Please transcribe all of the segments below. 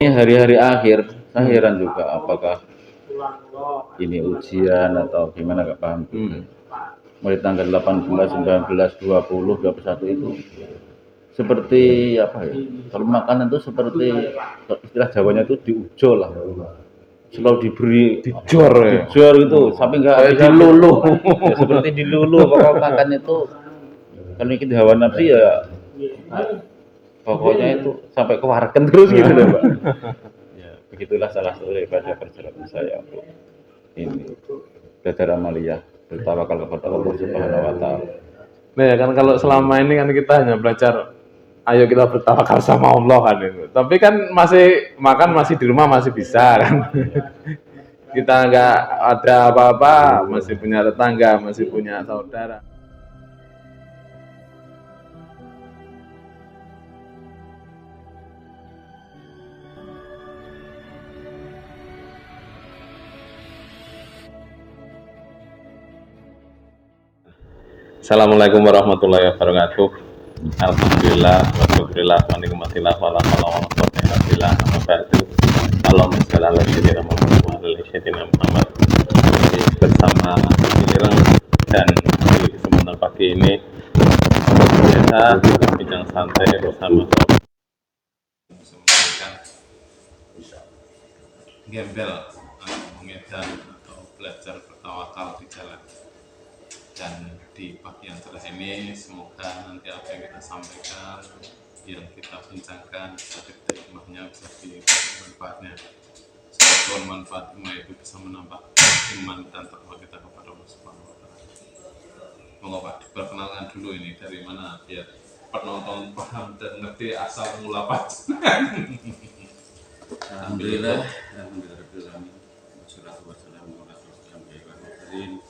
Ini hari-hari akhir, saya heran juga apakah ini ujian atau gimana, nggak paham. Mulai tanggal 18, 19, 20, 21 itu seperti apa ya? Kalau makanan itu seperti istilah Jawanya itu diujo lah. Selalu diberi dijor gitu, sampai nggak bisa dilulu. Ya, seperti dilulu, pokoknya makan itu kalau ikut hawa nafsu ya pokoknya itu sampai kewarken terus gitu loh, Pak. Ya, begitulah salah satu daripada perjalanan saya untuk ini belajar amaliyah, bertawakal kepada Allah Subhanahu wa taala. Nah, ya kan kalau selama ini kan kita hanya belajar ayo kita bertawakal sama Allah kan itu. Tapi kan masih makan masih di rumah masih bisa kan. Kita nggak ada apa-apa, masih punya tetangga, masih punya saudara. Assalamualaikum warahmatullahi wabarakatuh. Alhamdulillah wa syukurillah wa nikmatillah wa la haula wa la quwwata illa billah. Allahumma shalli ala sayyidina Muhammad wa ala sayyidina Muhammad. Bersama Ireng dan di kesempatan pagi ini biasa bincang santai bersama gembel mengedan atau belajar bertawakal di jalan. Dan di pagi yang cerah ini semoga nanti apa yang kita sampaikan, yang kita bincangkan bisa diterima, bisa dimanfaatnya. Semoga manfaat itu bisa menambah iman dan takwa kita kepada Allah Subhanahu wa taala. Monggo Pak, diperkenalkan dulu ini dari mana biar penonton paham dan ngerti asal mula Pak. Alhamdulillah, alhamdulillah. Wassalatu wassalamu ala rasulillah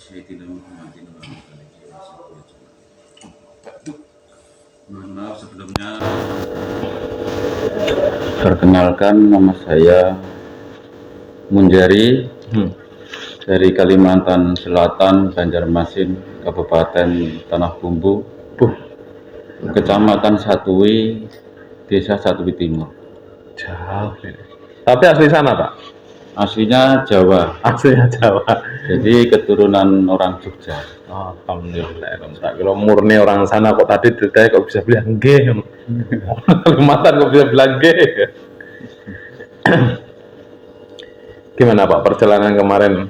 Sayyidina Muhammadin wa alihi wasallam. Mohon maaf sebelumnya. Perkenalkan, nama saya Munjari dari Kalimantan Selatan, Banjarmasin, Kabupaten Tanah Bumbu, Kecamatan Satui, Desa Satui Timur. Jauh. Tapi asli sana Pak? Aslinya Jawa. Aslinya Jawa. Jadi keturunan orang Jogja. Oh, alhamdulillah. Kalau murni orang sana kok tadi ceritanya kok bisa bilang G. Kalimantan kok bisa bilang G. Gimana Pak perjalanan kemarin?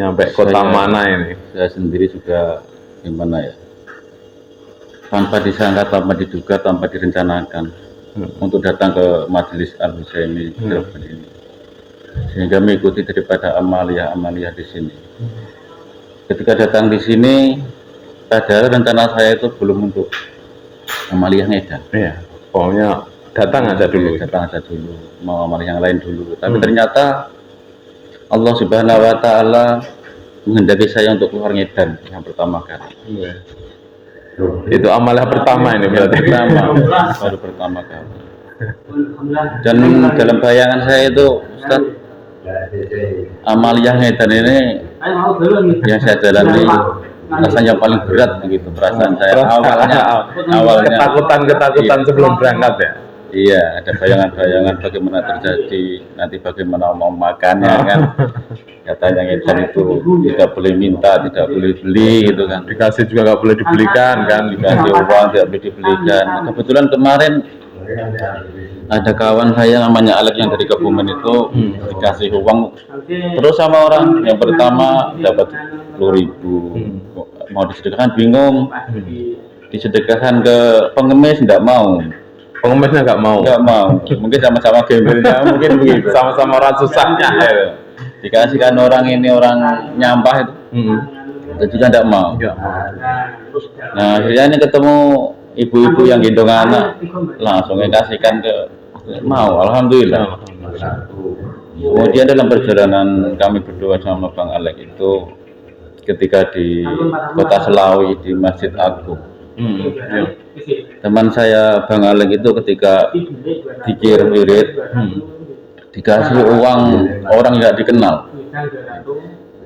Nyampe kota mana ini? Saya sendiri juga gimana ya? Tanpa disangka, tanpa diduga, tanpa direncanakan untuk datang ke Majelis Al-Husaini ini, sehingga mengikuti daripada amaliyah di sini. Ketika datang di sini, padahal rencana saya itu belum untuk amaliyah Medan. Iya, pokoknya datang aja dulu, mau amaliyah yang lain dulu. Tapi ternyata Allah Subhanahu wa taala menghendaki saya untuk keluar Medan yang pertama kali. Itu amaliyah pertama ini berarti. Baru pertama kali. Dan dalam bayangan saya itu, Ustaz, amaliyah Medan ini yang saya jalani rasanya paling berat begitu perasaan saya. Awalnya ketakutan sebelum berangkat ya. Iya, ada bayangan-bayangan bagaimana terjadi, nanti bagaimana mau makannya kan. Katanya Medan itu tidak boleh minta, tidak boleh beli gitu kan. Dikasih juga nggak boleh dibelikan kan. Dikasih uang tidak boleh dibelikan. Kebetulan kemarin ada kawan saya namanya Alex yang dari Kebumen itu dikasih uang terus sama orang. Yang pertama dapat 10.000, mau disedekahkan bingung, disedekahkan ke pengemis tidak mau. Pengemisnya nggak mau. Mungkin sama-sama gembelnya, mungkin begitu. Sama-sama orang susahnya. Dikasihkan orang ini orang nyampah itu, itu juga tidak mau. Nah akhirnya ini ketemu ibu-ibu yang gendong anak, langsung dikasihkan ke mau. Alhamdulillah. Kemudian dalam perjalanan kami berdua sama Bang Alek itu ketika di Kota Selawi di Masjid Agung. Teman saya Bang Alek itu ketika dikir wirid dikasih uang orang nggak dikenal.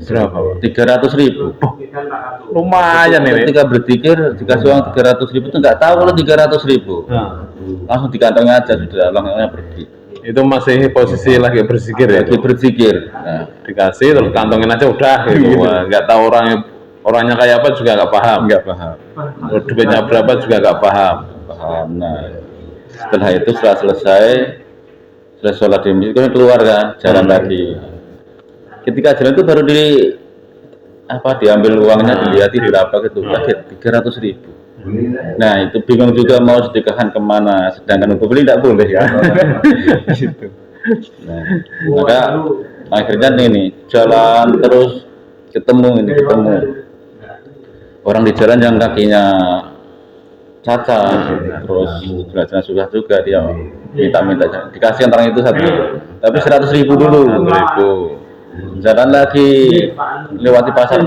Berapa? 300.000. Lumayan ini. Ketika berzikir dikasih uang 300.000 itu nggak tahu kalau 300.000. langsung di kantongnya aja sudah langsung pergi. Itu masih posisi lagi berzikir ya? Lagi berzikir. Nah, Dikasih terus kantongin aja udah gitu. Wah, nggak tahu orangnya kayak apa juga nggak paham. nggak paham. Duitnya berapa juga nggak paham. Paham. Nah, setelah itu setelah selesai sholat di masjid kan keluar kan, jalan lagi. Ketika jalan itu baru diambil uangnya, dilihat berapa gitu, kaget 300.000. Nah itu bingung juga mau sedekahkan kemana, sedangkan untuk beli tidak boleh ya. Gitu. Nah, maka akhirnya ini jalan terus ketemu orang di jalan yang kakinya cacat, terus belajarnya susah juga, dia minta dikasih antara itu satu, tapi 100.000 dulu. 100.000. Jalan lagi lewati pasar.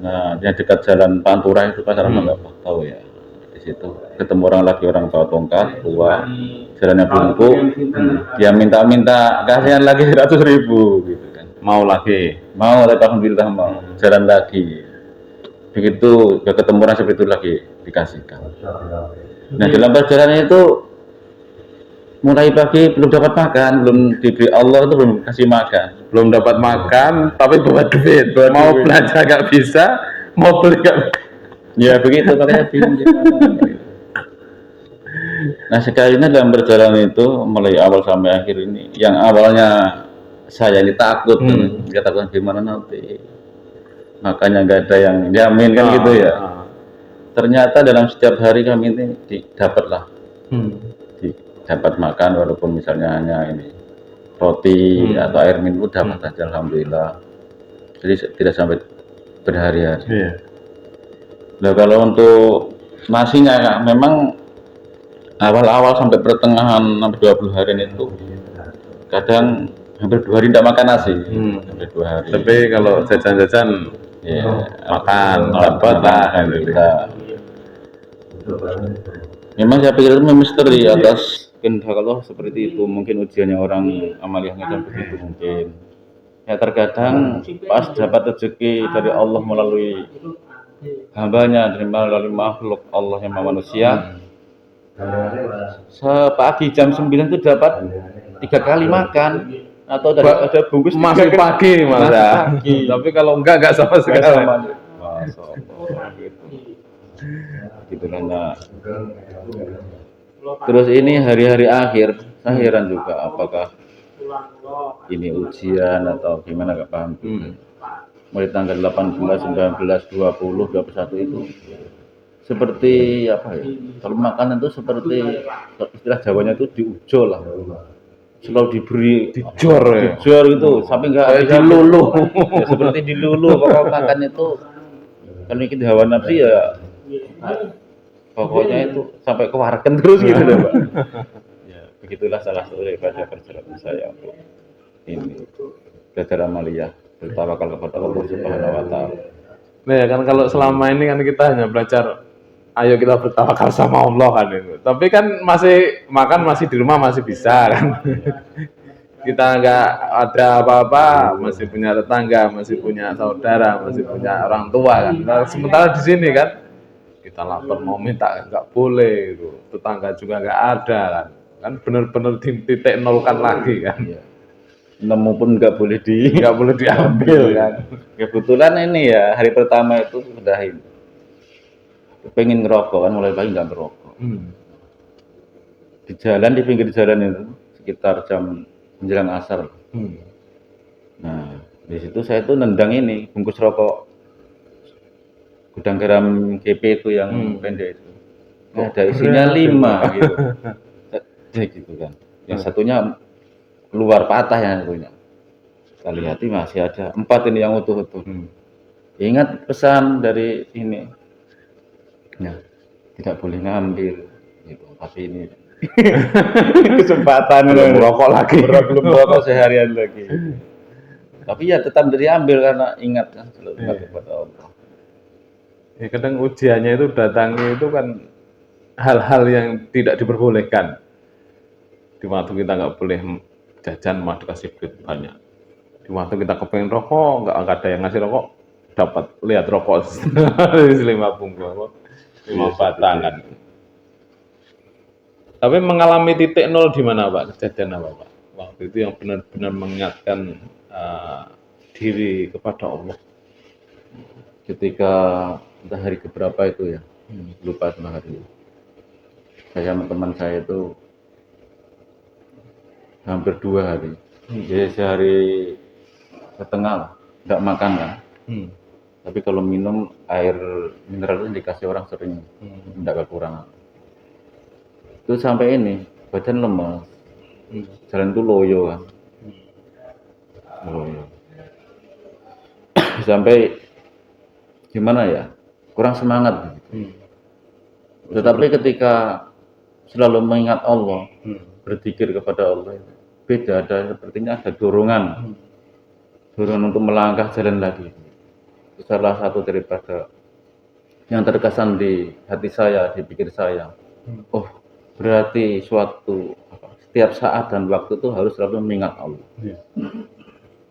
Nah, yang dekat jalan Pantura itu pasar apa nggak tahu ya. Di situ ketemu orang bawa tongkat, tua, jalannya bungkuk, dia minta kasihan lagi 100.000 gitu kan. Mau lagi, tapi alhamdulillah mau. Jalan lagi. Begitu ketemu orang seperti itu lagi dikasihkan. Nah, dalam perjalanan itu mulai pagi belum dapat makan, belum diberi Allah itu belum kasih makan, belum dapat makan tapi bawa duit, mau belanja nggak bisa, mau beli nggak. Ya begitu, makanya bingung gimana. Nah sekalinya dalam perjalanan itu mulai awal sampai akhir ini, yang awalnya saya ini takut, katakan gimana nanti makanya nggak ada yang jamin kan gitu ya. Ternyata dalam setiap hari kami ini dapatlah. Dapat makan walaupun misalnya hanya ini roti atau air minum dapat saja alhamdulillah. Jadi tidak sampai berhari-hari. Nah kalau untuk nasinya memang awal-awal sampai pertengahan sampai 20 hari itu kadang hampir 2 hari tidak makan nasi. Sampai 2 hari. Tapi kalau jajan-jajan makan dapat lah alhamdulillah. Memang saya pikir itu misteri atas kehendak Allah seperti itu, mungkin ujiannya orang amaliyahnya dan begitu mungkin. Ya terkadang pas dapat rezeki dari Allah melalui hambanya, melalui makhluk Allah yang manusia, sepagi jam 9 itu dapat 3 kali makan atau ada bungkus masih pagi malah. Tapi kalau enggak sama sekali. Masya Allah gitu kan. Terus ini hari-hari akhir, saya heran juga apakah ini ujian atau gimana, gak paham. Mulai tanggal 18, 19, 20, 21 itu seperti apa ya? Kalau makanan itu seperti istilah Jawanya itu diujo lah. Selalu diberi dijor gitu, sampai enggak bisa diluluh. Ya, seperti diluluh, pokoknya makan itu kalau ini hawa nafsu ya pokoknya itu sampai kewarken terus gitu loh Pak. Ya begitulah salah satu daripada perjalanan saya untuk ini belajar amaliyah, bertawakal kepada Allah Subhanahu wa Ta'ala. Nah ya kan kalau selama ini kan kita hanya belajar ayo kita bertawakal sama Allah kan itu. Tapi kan masih makan masih di rumah masih bisa kan. Kita nggak ada apa-apa, masih punya tetangga, masih punya saudara, masih punya orang tua kan. Nah, sementara di sini kan kita lapar mau minta nggak boleh itu, tetangga juga nggak ada kan benar-benar titik nolkan lagi kan. Nemu pun nggak boleh diambil kan. Kebetulan ini ya hari pertama itu sudah ini pengen ngerokok kan, mulai pagi nggak ngerokok. Di pinggir jalan itu sekitar jam menjelang asar. Nah di situ saya tuh nendang ini bungkus rokok gudang garam GP itu yang pendek itu. Ada isinya 5 gitu. Gitu kan. Yang satunya keluar patah yang satunya. Kita lihat masih ada 4 ini yang utuh-utuh. Ingat pesan dari ini. Nah, tidak boleh ngambil gitu. Tapi ini kesempatan belum merokok lagi. Belum merokok seharian lagi. Tapi ya tetap diambil karena ingat kan selalu kepada Allah. Ya kadang ujiannya itu datangnya itu kan hal-hal yang tidak diperbolehkan. Di waktu kita nggak boleh jajan mah dikasih duit banyak. Di waktu kita kepengen rokok nggak ada yang ngasih rokok, dapat lihat rokok 5 bungkus, 5 batang kan. Tapi mengalami titik nol di mana Pak? Kejadian apa Pak? Waktu itu yang benar-benar mengingatkan diri kepada Allah. Ketika entah hari keberapa itu ya, lupa sama hari. Saya sama teman saya itu hampir 2 hari. Jadi sehari setengah lah, nggak makan kan. Tapi kalau minum air mineral itu dikasih orang sering, nggak kekurangan. Itu sampai ini badan lemas, jalan tuh loyo kan, loyo. Sampai gimana ya, kurang semangat. Tetapi ketika selalu mengingat Allah, berzikir kepada Allah, beda, ada sepertinya ada dorongan untuk melangkah jalan lagi. Itu salah satu daripada yang terkesan di hati saya, di pikir saya. Oh, berarti setiap saat dan waktu itu harus selalu mengingat Allah.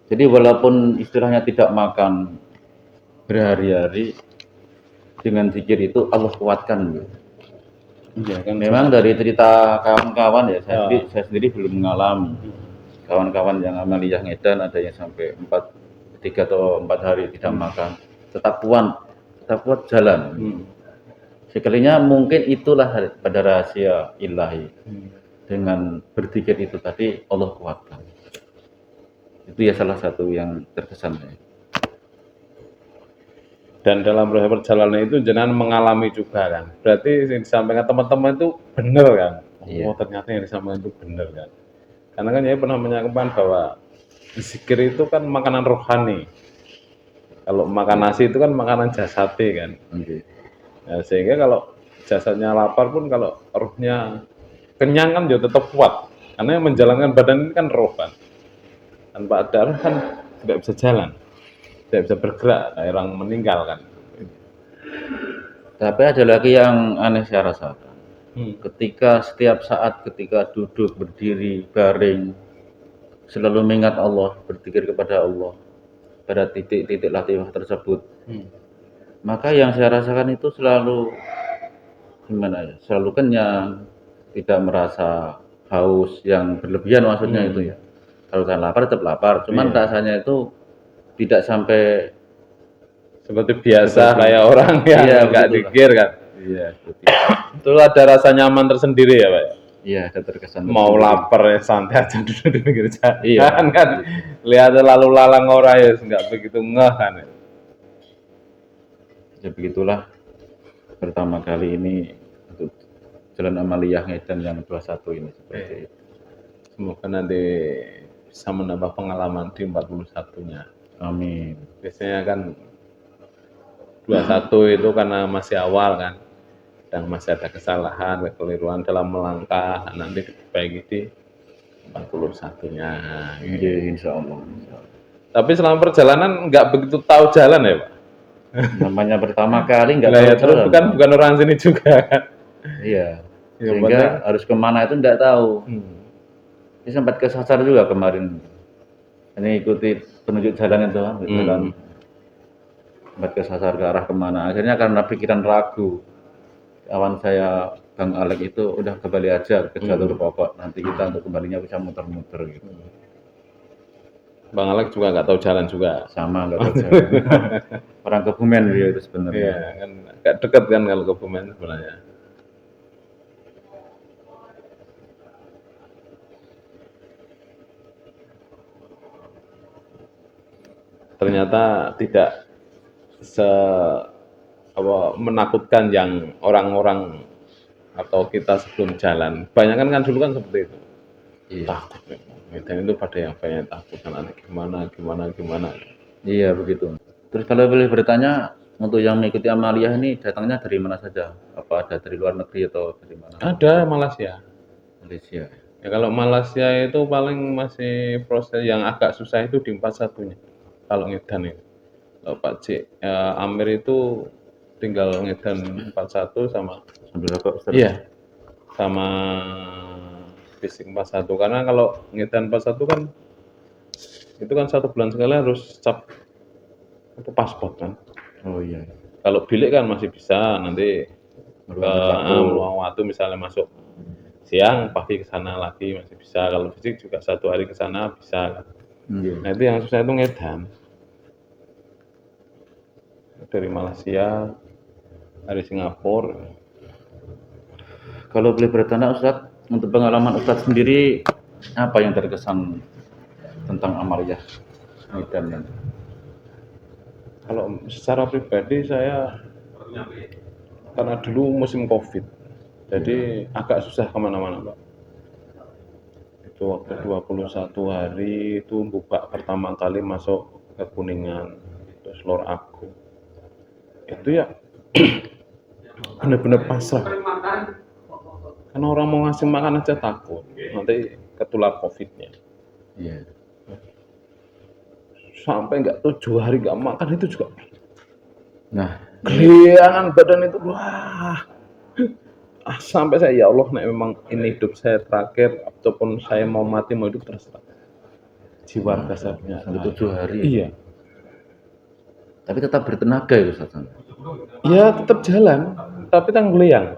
Jadi walaupun istilahnya tidak makan berhari-hari, dengan zikir itu Allah kuatkan. Iya kan. Memang dari cerita kawan-kawan ya, saya sendiri belum mengalami. Kawan-kawan yang amaliyah ngedan ada yang sampai 3 atau 4 hari tidak makan, tetap kuat jalan. Sekalinya mungkin itulah pada rahasia ilahi. Dengan berzikir itu tadi Allah kuatkan. Itu ya salah satu yang terkesan saya. Dan dalam proses perjalanan itu jenengan mengalami juga kan. Berarti yang disampaikan teman-teman itu benar kan. Iya. Oh ternyata yang disampaikan itu benar kan. Karena kan saya pernah menyampaikan bahwa zikir itu kan makanan rohani. Kalau makan nasi itu kan makanan jasati kan. Nah, sehingga kalau jasadnya lapar pun kalau rohnya kenyang kan juga tetap kuat. Karena yang menjalankan badan ini kan roh kan. Tanpa ada roh kan tidak bisa jalan. Tidak bisa bergerak, kayak orang meninggal kan. Tapi ada lagi yang aneh saya rasakan. Ketika setiap saat ketika duduk, berdiri, baring, selalu mengingat Allah, berzikir kepada Allah pada titik-titik latifah tersebut. Maka yang saya rasakan itu selalu gimana ya? Selalu kenyang, tidak merasa haus yang berlebihan maksudnya itu ya. Kalau kan lapar tetap lapar, cuman rasanya itu tidak sampai seperti biasa kayak orang yang nggak dikir kan. Iya, seperti itu ada rasa nyaman tersendiri ya Pak. Iya, ada terkesan. Mau lapar ya santai aja duduk di pinggir jalan. Iya. kan. Lihat lalu lalang orang ya nggak begitu ngeh kan. Ya begitulah pertama kali ini untuk jalan amaliyah ngedan yang 21 ini seperti itu. Semoga nanti bisa menambah pengalaman di 41-nya. Amin. Biasanya kan 21 itu karena masih awal kan, dan masih ada kesalahan, kekeliruan dalam melangkah, nanti diperbaiki di 41-nya. Gitu. Insya Allah. Tapi selama perjalanan nggak begitu tahu jalan ya Pak? Namanya pertama kali nggak tahu ya, terus kan bukan orang sini juga kan? Iya. Sehingga harus kemana itu nggak tahu. Ini sempat kesasar juga kemarin. Ini ikuti penunjuk jalan itu, jalan sempat kesasar ke arah kemana. Akhirnya karena pikiran ragu, kawan saya Bang Alek itu udah kembali aja ke jalur pokok. Nanti kita untuk kembalinya bisa muter-muter gitu. Bang Alek juga nggak tahu jalan juga. Sama nggak tahu jalan. Orang Kebumen dia itu sebenarnya. Iya, kan agak dekat kan kalau Kebumen sebenarnya. Ternyata tidak menakutkan yang orang-orang atau kita sebelum jalan. Banyak kan dulu kan seperti itu. Iya. Takut. Dan itu pada yang banyak takut kan nanti gimana. Iya begitu. Terus kalau boleh bertanya, untuk yang mengikuti amaliyah ini datangnya dari mana saja? Apa ada dari luar negeri atau dari mana? Ada Malaysia. Ya kalau Malaysia itu paling masih proses yang agak susah itu di 41-nya. Kalau ngedan itu. Pak Cik Amir itu tinggal ngedan 41 sama sambil rokok. Iya. Sama fisik 41 karena kalau ngedan 41 kan itu kan 1 bulan sekali harus cap itu paspor kan. Oh iya. Kalau bilik kan masih bisa nanti ke waktu misalnya masuk siang, pagi ke sana lagi masih bisa. Kalau fisik juga 1 hari ke sana bisa. Nah itu yang susah itu ngedan. Dari Malaysia, dari Singapura. Kalau beli bertanah Ustadz, untuk pengalaman Ustadz sendiri apa yang terkesan tentang amaliyah Medan ini? Kalau secara pribadi saya karena dulu musim Covid, jadi agak susah kemana-mana, Pak. Itu waktu 21 hari itu buka pertama kali masuk ke Kuningan, terus Lor Agung. Itu ya benar-benar pasrah. Karena orang mau ngasih makan aja takut, nanti ketular Covid-nya. Iya. Sampai nggak 7 hari nggak makan itu juga Nah, geliangan badan itu, wah. Sampai saya, ya Allah, nek memang ini hidup saya terakhir ataupun saya mau mati mau hidup terserah. Jiwa raga saya punya. sampai 7 hari. Iya. Tapi tetap bertenaga ya Ustadz. Ya tetap jalan, tapi kan geliang.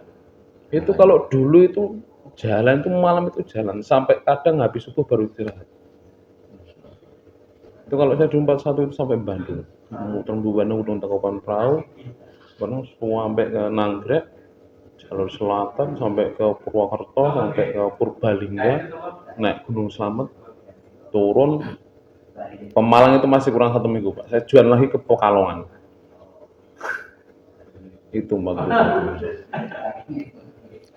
Itu kalau dulu itu jalan itu malam itu jalan sampai kadang habis subuh baru istirahat. Itu kalau saya di 41 itu sampai Bandung, muter Bandung udah Tangkuban Perahu, Bandung semua sampai ke Nagrek, jalur selatan sampai ke Purwokerto, sampai ke Purbalingga, naik Gunung Slamet, turun Pemalang itu masih kurang 1 minggu, Pak. Saya jual lagi ke Pekalongan. Itu Mbak.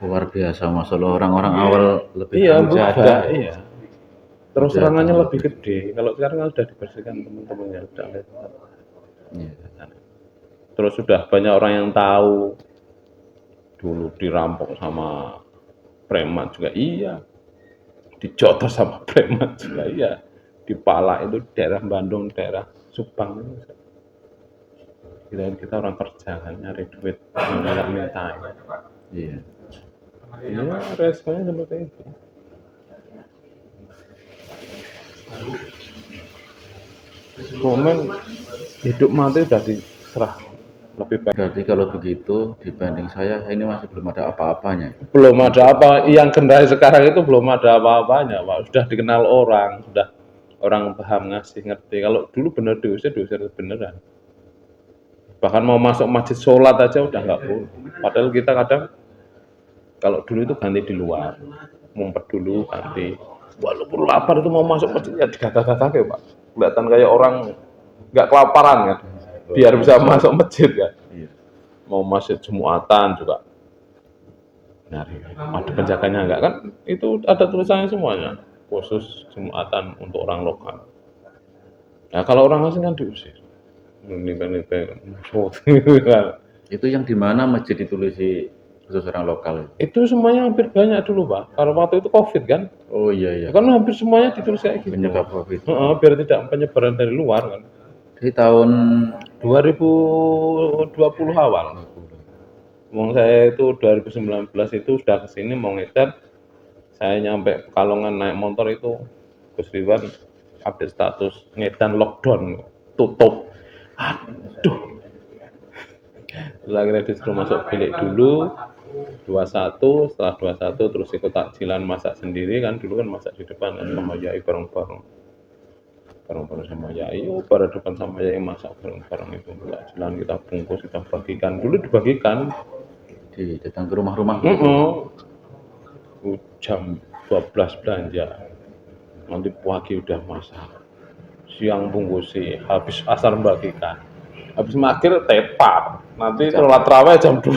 Luar biasa, Masya Allah, orang-orang awal lebih Iya, mujahadah. iya. Terus serangannya lebih gede. Kalau sekarang kan sudah dibersihkan teman-temannya, sudah lihat. Iya. Terus sudah banyak orang yang tahu dulu dirampok sama preman juga iya, dijotos sama preman juga iya, di Pala itu daerah Bandung, daerah Subang itu. Kita orang kerja kan nyari duit, minta. Iya. Iya, responnya seperti itu. Komen hidup mati udah diserah, lebih baik. Berarti kalau begitu dibanding saya ini masih belum ada apa-apanya. Belum ada apa, yang generasi sekarang itu belum ada apa-apanya, Pak. Sudah dikenal orang, sudah orang paham ngasih ngerti. Kalau dulu bener diusir beneran. Bahkan mau masuk masjid sholat aja udah nggak boleh. Padahal kita kadang kalau dulu itu ganti di luar, ngumpet dulu ganti. Walaupun lapar itu mau masuk masjid ya digagah-gagah ya Pak. Kelihatan kayak orang nggak kelaparan kan, biar bisa masuk masjid kan. Mau masjid Jumatan juga nyari, ada penjaganya enggak kan? Itu ada tulisannya semuanya, khusus Jumatan untuk orang lokal. Nah kalau orang asing kan diusir. Itu yang di mana masjid ditulisi khusus orang lokal? Itu semuanya hampir banyak dulu Pak. Karena waktu itu Covid kan. Oh iya. Kan hampir semuanya ditulis kayak gitu. Penyebab Covid. Biar tidak penyebaran dari luar kan. Di tahun 2020 awal. Mau saya itu 2019 itu sudah kesini mau ngecat. Saya nyampe Pekalongan naik motor itu Gus Ridwan update status ngedan lockdown, tutup. Aduh. Terus akhirnya disuruh masuk bilik dulu 21, setelah 21 terus ikut takjilan masak sendiri kan, dulu kan masak di depan kan sama Yai bareng-bareng sama Yai, pada depan sama Yai masak bareng-bareng itu takjilan kita bungkus, kita bagikan, dulu dibagikan datang ke rumah-rumah. Jam 12 belanja, nanti pagi udah masak, siang bungkusi, habis asar bagikan, habis maghrib tepar, nanti sholat tarawih jam 2.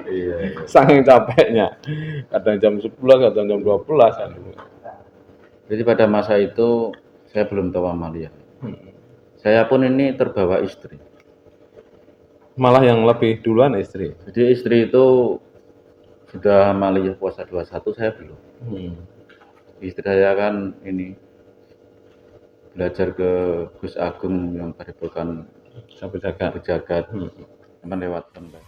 Iya. Saking capeknya, kadang jam 11, kadang jam 12 kan. Jadi pada masa itu saya belum tahu amaliyah. Saya pun ini terbawa istri. Malah yang lebih duluan istri. Jadi istri itu sudah amaliyah puasa 21, saya belum. Istri saya kan ini belajar ke Gus Agung yang padepokan Sapu Jagat. lewat tempat.